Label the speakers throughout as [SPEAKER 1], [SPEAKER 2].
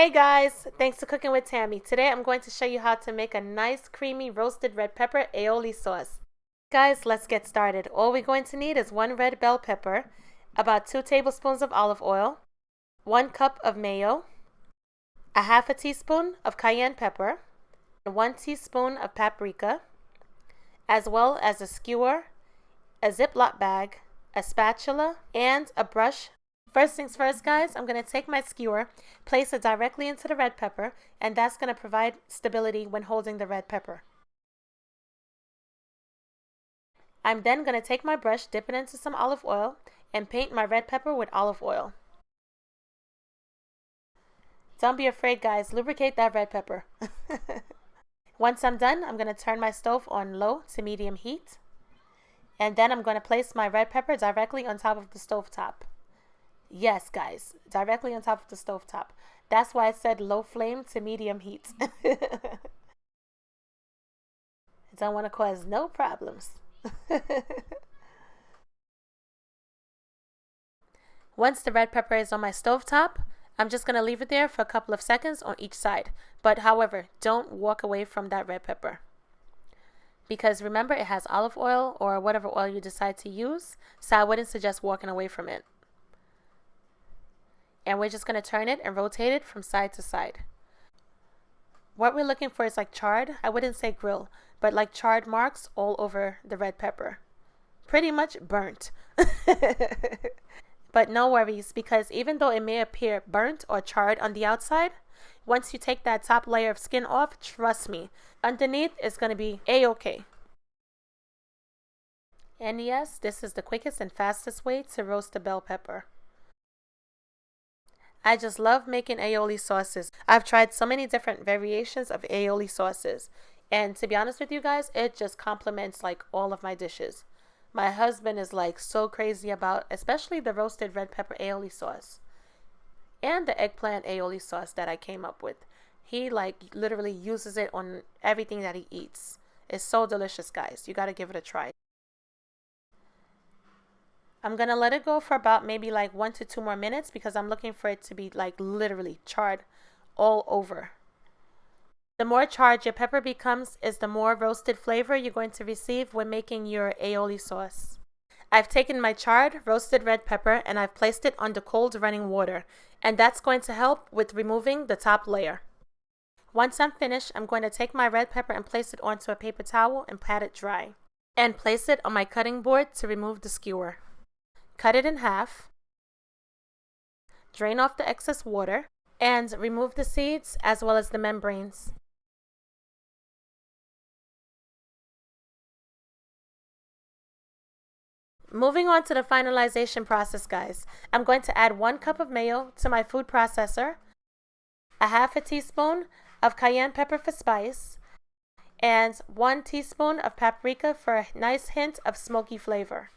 [SPEAKER 1] Hey guys, thanks for cooking with Tammy. Today I'm going to show you how to make a nice creamy roasted red pepper aioli sauce. Guys, let's get started. All we're going to need is 1 red bell pepper, about 2 tablespoons of olive oil, 1 cup of mayo, a half a teaspoon of cayenne pepper, 1 teaspoon of paprika, as well as a skewer, a Ziploc bag, a spatula, and a brush. First things first, guys, I'm going to take my skewer, place it directly into the red pepper, and that's going to provide stability when holding the red pepper. I'm then going to take my brush, dip it into some olive oil, and paint my red pepper with olive oil. Don't be afraid, guys, lubricate that red pepper. Once I'm done, I'm going to turn my stove on low to medium heat, and then I'm going to place my red pepper directly on top of the stove top. Yes, guys, directly on top of the stove top. That's why I said low flame to medium heat. I don't want to cause no problems. Once the red pepper is on my stove top, I'm just going to leave it there for a couple of seconds on each side. But however, don't walk away from that red pepper. Because remember, it has olive oil or whatever oil you decide to use, so I wouldn't suggest walking away from it. And we're just going to turn it and rotate it from side to side. What we're looking for is like charred, I wouldn't say grill, but like charred marks all over the red pepper. Pretty much burnt. But no worries, because even though it may appear burnt or charred on the outside, once you take that top layer of skin off, trust me, underneath is going to be A-okay. And yes, this is the quickest and fastest way to roast a bell pepper. I just love making aioli sauces. I've tried so many different variations of aioli sauces. And to be honest with you guys, it just complements like all of my dishes. My husband is like so crazy about especially the roasted red pepper aioli sauce. And the eggplant aioli sauce that I came up with. He like literally uses it on everything that he eats. It's so delicious, guys. You got to give it a try. I'm going to let it go for about maybe like 1 to 2 more minutes because I'm looking for it to be like literally charred all over. The more charred your pepper becomes is the more roasted flavor you're going to receive when making your aioli sauce. I've taken my charred roasted red pepper and I've placed it under cold running water, and that's going to help with removing the top layer. Once I'm finished, I'm going to take my red pepper and place it onto a paper towel and pat it dry, and place it on my cutting board to remove the skewer. Cut it in half, drain off the excess water, and remove the seeds as well as the membranes. Moving on to the finalization process, guys. I'm going to add 1 cup of mayo to my food processor, a half a teaspoon of cayenne pepper for spice, and 1 teaspoon of paprika for a nice hint of smoky flavor,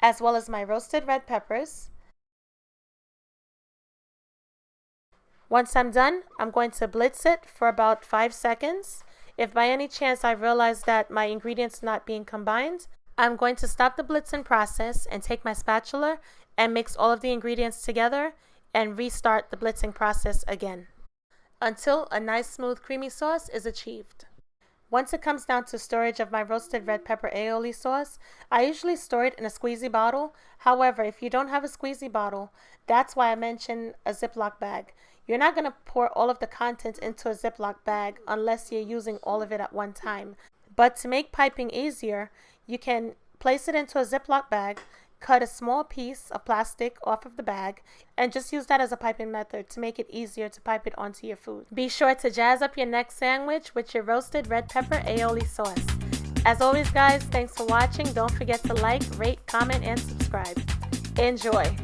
[SPEAKER 1] as well as my roasted red peppers. Once I'm done, I'm going to blitz it for about 5 seconds. If by any chance I realize that my ingredients are not being combined, I'm going to stop the blitzing process and take my spatula and mix all of the ingredients together and restart the blitzing process again until a nice smooth creamy sauce is achieved. Once it comes down to storage of my roasted red pepper aioli sauce, I usually store it in a squeezy bottle. However, if you don't have a squeezy bottle, that's why I mentioned a Ziploc bag. You're not going to pour all of the contents into a Ziploc bag unless you're using all of it at one time. But to make piping easier, you can place it into a Ziploc bag, cut a small piece of plastic off of the bag, and just use that as a piping method to make it easier to pipe it onto your food. Be sure to jazz up your next sandwich with your roasted red pepper aioli sauce. As always, guys, thanks for watching. Don't forget to like, rate, comment, and subscribe. Enjoy!